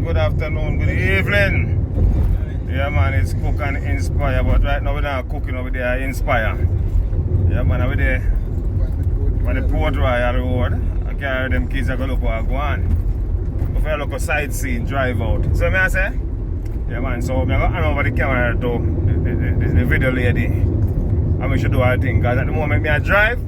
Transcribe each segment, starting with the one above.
good afternoon, good evening. Yeah man, it's Cook and Inspire, but right now we're not cooking over there, Inspire. Yeah man, over there on the Port Royal Road. I carry them kids that go look where I go on. Before I look a sightseeing, drive out. So me I say? Yeah man, so I'm going to hand over the camera to the video lady. And we should do our thing, because at the moment me I drive.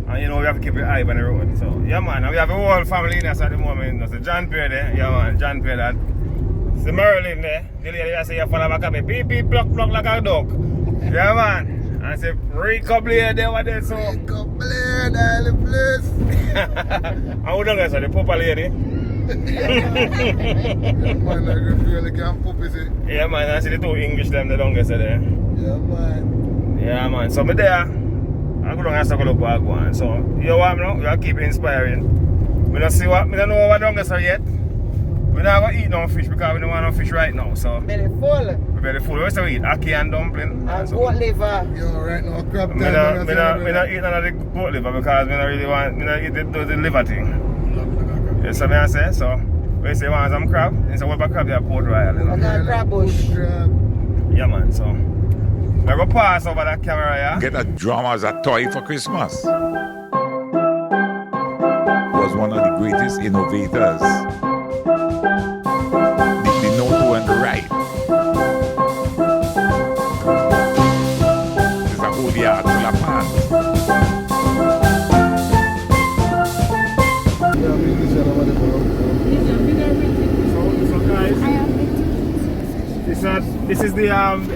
And you know we have to keep your eye on the road. So yeah man, and we have a whole family in us at the moment. So John Pierre there, yeah man, John Pierre that. See Merlin there, the lady that say you follow back at me, beep beep pluck pluck like a dog. Yeah man. And say Rico Blade there over there so. Rico Blade, all the place. And who done that, so the Papa lady? Man, I really can't poop is it? Yeah man, I see the two English them the longest there. Yeah man. Yeah man, so me there. I go down and circle up what I go on. So, you know what now? You keep inspiring. We don't see what, we don't know what down there yet. We're not going to eat no fish because we don't want no fish right now. So, belly full. We're belly full. What do we eat? Ackee and dumpling. And goat liver. Yo, right now, crab time. We don't eat none of the goat liver because we don't really want, we don't eat the liver thing. You see what I say? So, we say want some crab. And so, what about crab? You have Port Royal. I got crab bush. Yeah man, so. We're going to pass over that camera, yeah? Get a drum as a toy for Christmas. Was one of the greatest innovators. The note to and the right. This is a whole yard full of pants. So guys, this is the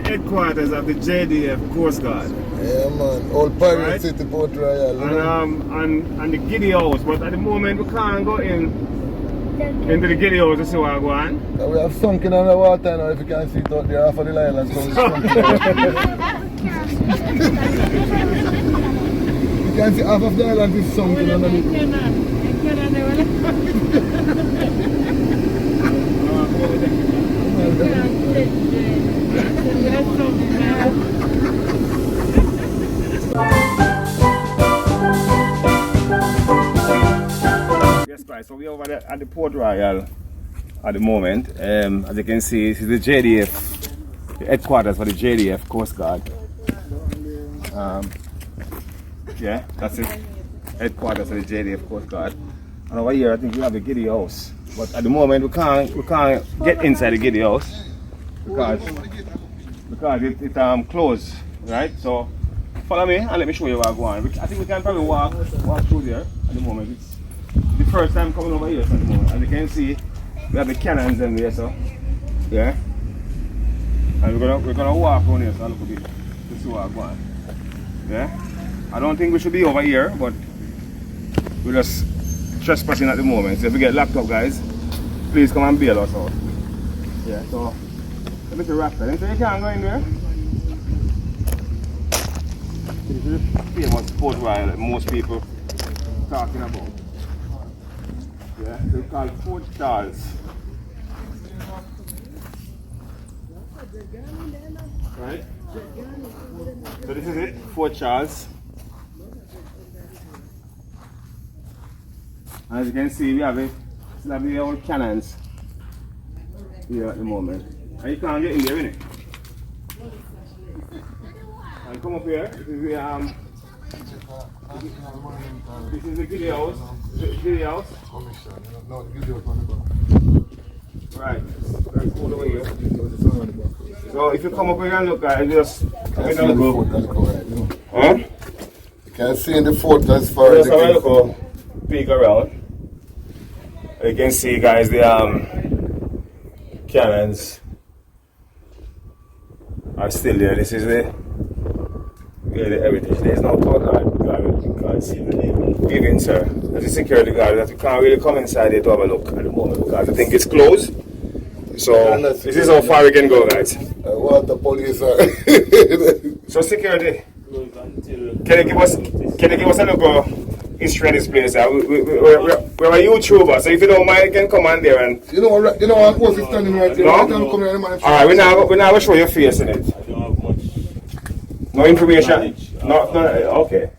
headquarters of the JDF Coast Guard. Yeah man, old Pirate Right. City, Port Royal. And the Giddy House, but at the moment we can't go into the Giddy House to see what go on. We have sunken on the water now, if you can see it out there, half of the island. So you can see half of the island is sunken underneath. Yes guys, so we're over there at the Port Royal at the moment. As you can see, this is the JDF, the headquarters for the JDF Coast Guard. Yeah, that's it. Headquarters for the JDF Coast Guard. And over here I think we have a Giddy House. But at the moment we can't get inside the Giddy House because it's closed, right? So follow me and let me show you where I go on. I think we can probably walk through there at the moment. It's the first time coming over here so at the moment. As you can see, we have the cannons in there, so yeah. And we're gonna walk around here so look a bit to see where I go on. Yeah. I don't think we should be over here, but we're just trespassing at the moment. So if we get locked up, guys, please come and bail us out. Yeah, so let me see Raptor. So you can't go in there. This is the famous Port Royal that most people talking about. Yeah, they call it Fort Charles. Right? So this is it, Fort Charles. As you can see, we have still have the old cannons here at the moment. And you can't get in there, innit? And come up here, this is the Giddy House. Giddy House. Right, very cool over here. So if you come up here and look at it, just Huh? You can see in the fort as far as just have a look peek around. You can see, guys, the cannons are still there. This is the heritage. There's no tour guard. You can't see the name. Even, sir, as a security guard, that you can't really come inside here to have a look at the moment because I think it's closed. So this is how far we can go, guys. What the police are. So security, can you give us a look history of this place? We're a YouTuber, so if you don't mind, you can come on there and. You know what post is standing right there. No? Alright, we're not going to show your face in it. No information? No, okay.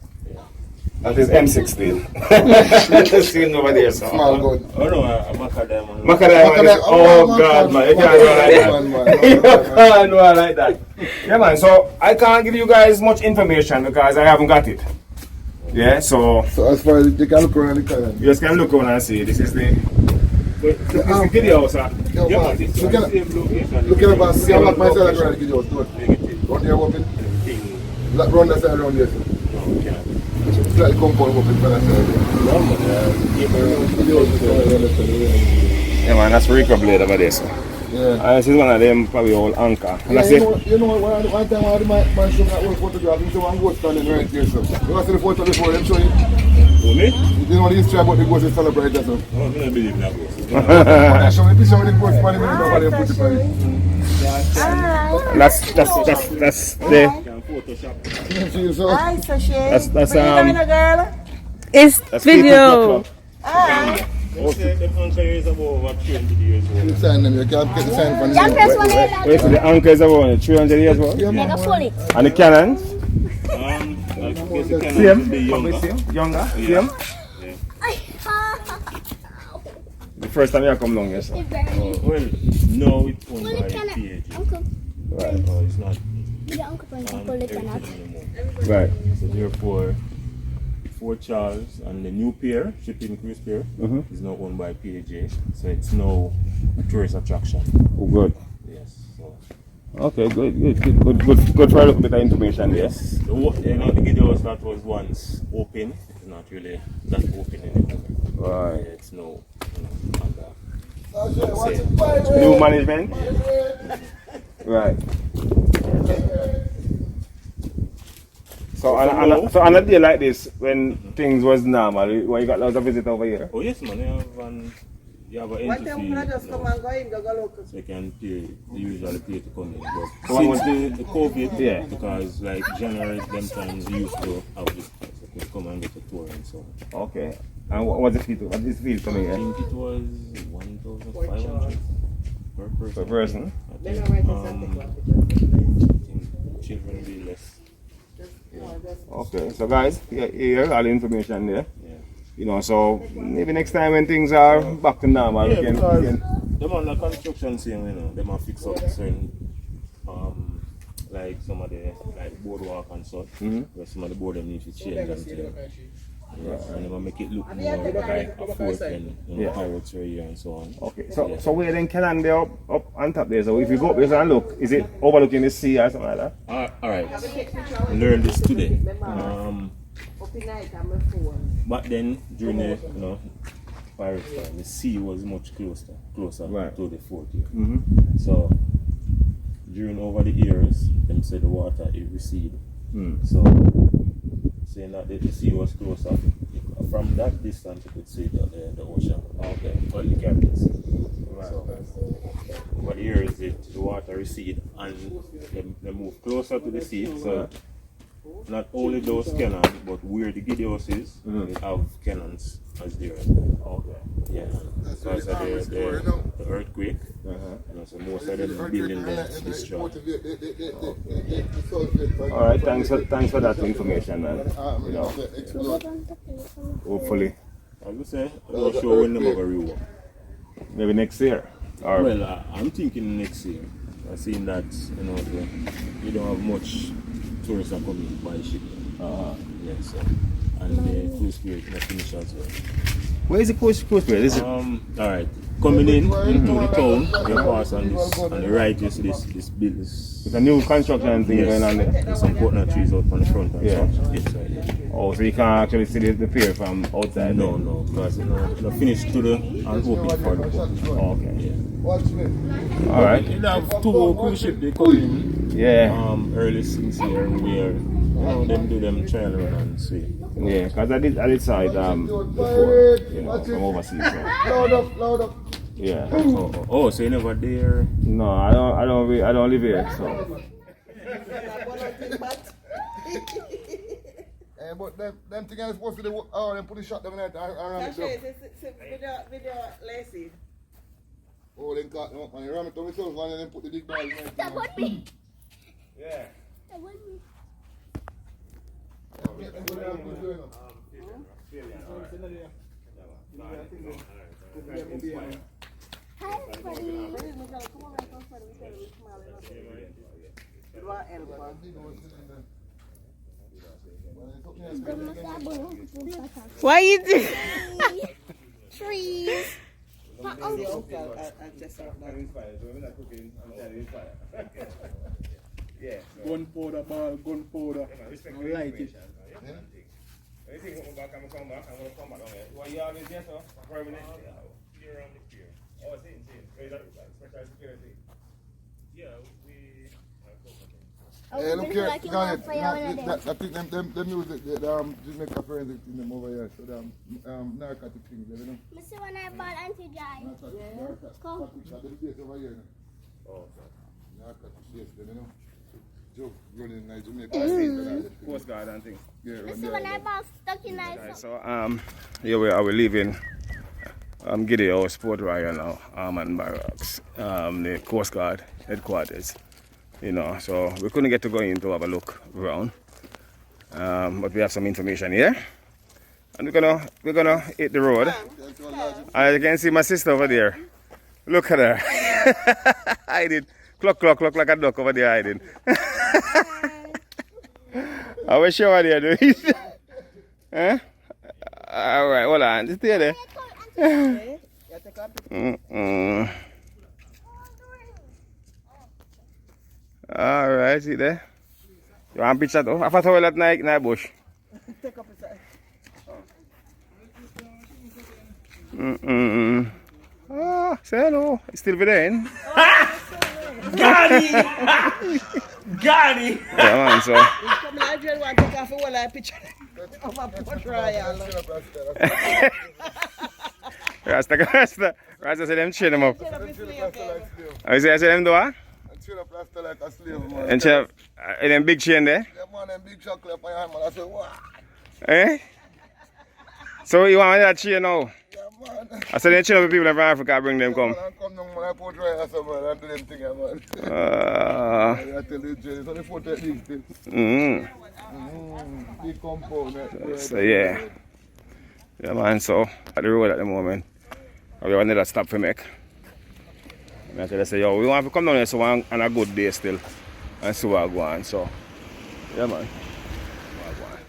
That is M16. Seen over there, so. Small good. Oh no, a macadam. Macadam. Oh God, man. You can't go like that. You can't go like that. Yeah, man. So I can't give you guys much information because I haven't got it. Yeah, so. So as far as you can look around the canyon. You just can look around and see. This is the video, sir. Yo, Yeah, man, man, this look is at the same location. look at about see about myself around the video. Run there, open. Run that side around there. Sir. It's like compound open for that side. Yeah, man, that's Rico blade over there, sir. Yeah. And this is one of them probably old anchor. And Yeah, I say, you know one time I had my show that one photograph, he saw one goat standing right there, sir. You want to see the photo before them show you? Oh, me? You know the history about the ghost is celebrated, sir. Oh, I don't believe that goes. When I show me the picture with the ghost man, nobody put it on it. that's the Can Photoshop. See you, sir. Hi, Sashay. that's girl. It's that's video. Hi. Okay, the anchor is about 20 years You old. sign them, you can't get the sign from Jump them. press one wait for the anchor is about 300 years old. Yeah, Make man. a pull it. And the cannons, I guess the cannon same, should be probably younger. same, younger, same. The first time you come along, yes, sir. Oh, well, no, it's owned Pull by it cannot. PAG. Uncle. Right, Oh, it's not Yeah, uncle pull it cannot. everything anymore. right. So therefore, Fort Charles and the new pier, shipping cruise pier, is now owned by PAJ. So it's now a tourist attraction. Oh, good. Yes. So Okay, good for a little bit of information, yes. the the Giddy House that was once open, it's not really that open anymore. Right. It's now under New management? Right. So on a day like this, when things was normal, when you got lots of visitors over here? Oh yes, man. You have an What entry time fee. can I just come and go in, go look? So you can pay, they usually pay to come in. But So what since the COVID, Yeah. because like January, them times we used to have this price. You could come and get a tour and so on. Okay. And what's the fee? What is the fee coming I here? think it was 1,500 per person. Per person? I Then think, I write a Santa Claus. I think children will be less. Okay. So guys, here all the information there. Yeah. You know, so maybe next time when things are back to normal, we Yeah, can. because them on the construction scene, you know, them have fix up certain, like some of the like boardwalk and such, where some of the board them need to change and things. Yes, and they will make it look more like a fort and pirates area and so on. Okay, so where then can they up on top there? So if you go up there and look, is it overlooking the sea or something like that? Alright, learn this today. Open night on my phone. But then during the pirates time, the sea was much closer Right. to the fort here. So during over the years, them said the water it recede. So saying that the sea was closer, from that distance you could see the ocean. Okay, or the Caribbean Sea. So over the years the water recede and they move closer to the sea. So not only those cannons, but where the Giddy House is, they have cannons as there. Okay. Yeah. Because of the earthquake, you know, so most of them buildings are destroyed. All right, thanks for that information, man. You know, hopefully, I would say, I'm not sure when they're going to rework. maybe next year. Or Well, I'm thinking next year. I've seen that, you know, you don't have much tourists are coming by ship. Yeah, so. And the cruise period is finished as well. where is the coast period? Is it? Alright. Coming in into the town, you pass on this, on the right you see this building. It's a new construction thing going on there. There's some coconut trees out on the front and Yeah. such. Yes, right, yeah. Oh, so you can't actually see the pier from outside? No, because you know finished to the and open for the boat. Oh, okay. Yeah. All right. You have two cruise ships they come in Yeah. early since here where them do them trial run and see. Yeah, because I did saw it before, you know, from overseas. So. Loud up. Yeah. Oh, so you never there? No, I don't live here. So. But them things are supposed to do, them put the shot them in there around the Sashay, shop. video lazy. Oh, they got them up and they ram it to myself and then put the big ball in there. That would be. Yeah. That would be. Yeah, that's what I'm doing. Why you do? Trees. Gunpowder ball, gunpowder. I like it. Anything come back, I'm gonna come back on it. Well, you always there, so permanent. Here around the pier. Oh, same. Is that special security? Yeah, we Hey, look here, guys. I think them music, the Jamaica friends in them over here. So them narcotic things, you know. Mr. When I bought anti-dye. Narcotic. Come. Them days over here. Oh, narcotic days, you know. Joe running in Jamaica. Coast Guard and things. Yeah, Mr. When I bought stuck in ice. So here we are. We're leaving Giddy House, Port Royal now, Armand Barracks, the Coast Guard headquarters. You know, so we couldn't get to go in to have a look around, but we have some information here, and we're gonna hit the road. And you can see my sister over there. Look at her, hiding, cluck like a duck over there hiding. I wish you were there, doing. Huh? All right, hold on, just stay there. Alright, see there? You want a picture too? I thought I was at night bush. Take up his Ah, say hello. It's still there. Got it! Yeah, man, so. Come here, I just want to take off a whole picture of a Port Royal. Rasta say them chain them up. I say them do what? Like a slave, man. And them big chain there? Yeah, man, them big chocolate on your hand, man. I say, wow. Eh? So you want that chain now? Yeah, man. I said they chain up the people from Africa, bring them come. Man, come down, man. I put right as a man and do them thing, man. I tell you, Jay, it's only 4 techniques still. Big compound. So yeah. Yeah, man, so at the road at the moment. We have another stop for make. I tell you, say, yo, we want to come down here so on a good day still and see what go on. So, yeah, man.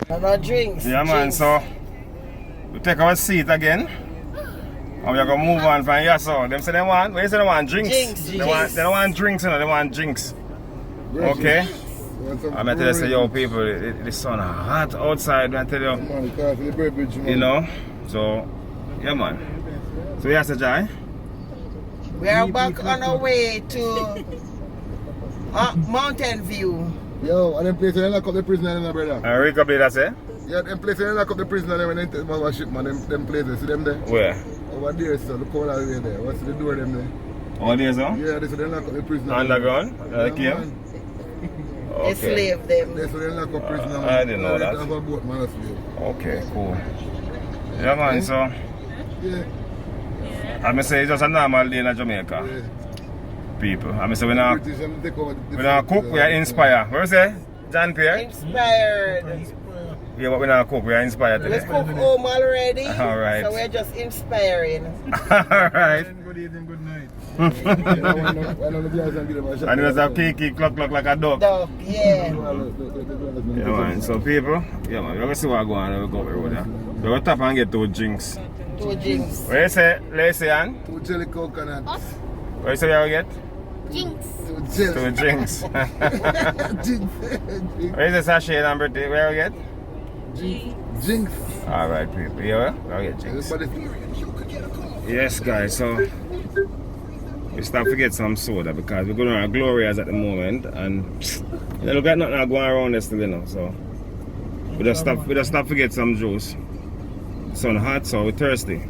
And our drinks. Yeah, man, drinks. so we take our seat again. And we're going to move on from here. So, them say they want, what you say they want? Drinks? They don't want drinks, you know, they want drinks. Okay? I'm going to tell you, say, yo, people, the sun hot outside, I tell you. You know? So, yeah, man. So, yes, Jai. We are back on our way to Mountain View. Yo, and them place where they lock up the prisoner, in brother. Rick up there, that's it? Yeah, them place where they lock up the prisoner when they take my ship, man. Them places, see them there? Where? Over there, so look all the way there. What's the door them there? Over there, so? Yeah, that's where they lock up the prisoner. Underground? Yeah, Okay. Slave them. That's where they lock up prisoner. I didn't know that. They have a boat, man, a slave. Okay, cool. Yeah, man, so Yeah. I'm say it's just a normal day in Jamaica. Yeah. People. I'm say we not British, them take over the we not cook, we are inspired. What you say? John Pierre? Inspired. Yeah, but we not cook, we are inspired We today. cook home already. Alright. So we're just inspiring. Alright. Good evening, good night. And it was a kiki cluck like a duck. Dog, yeah. Yeah, man. So people, yeah, man, we're gonna see what go on. We'll go over there. We're gonna tap and get 2 drinks. 2 drinks. What you say, Lacey Ann? 2 jelly coconuts. What you say we get? Jinx. 2 jelly. 2 drinks. Jinx. What is the sachet number 3? Where we get? Jinx. Alright, people. Yeah, we'll get drinks. Yes, guys, so we stop to get some soda because we're going to our Gloria's at the moment and you know, look at nothing going around there still, you know, so we just stop to get some juice. Sun hot, so we're thirsty.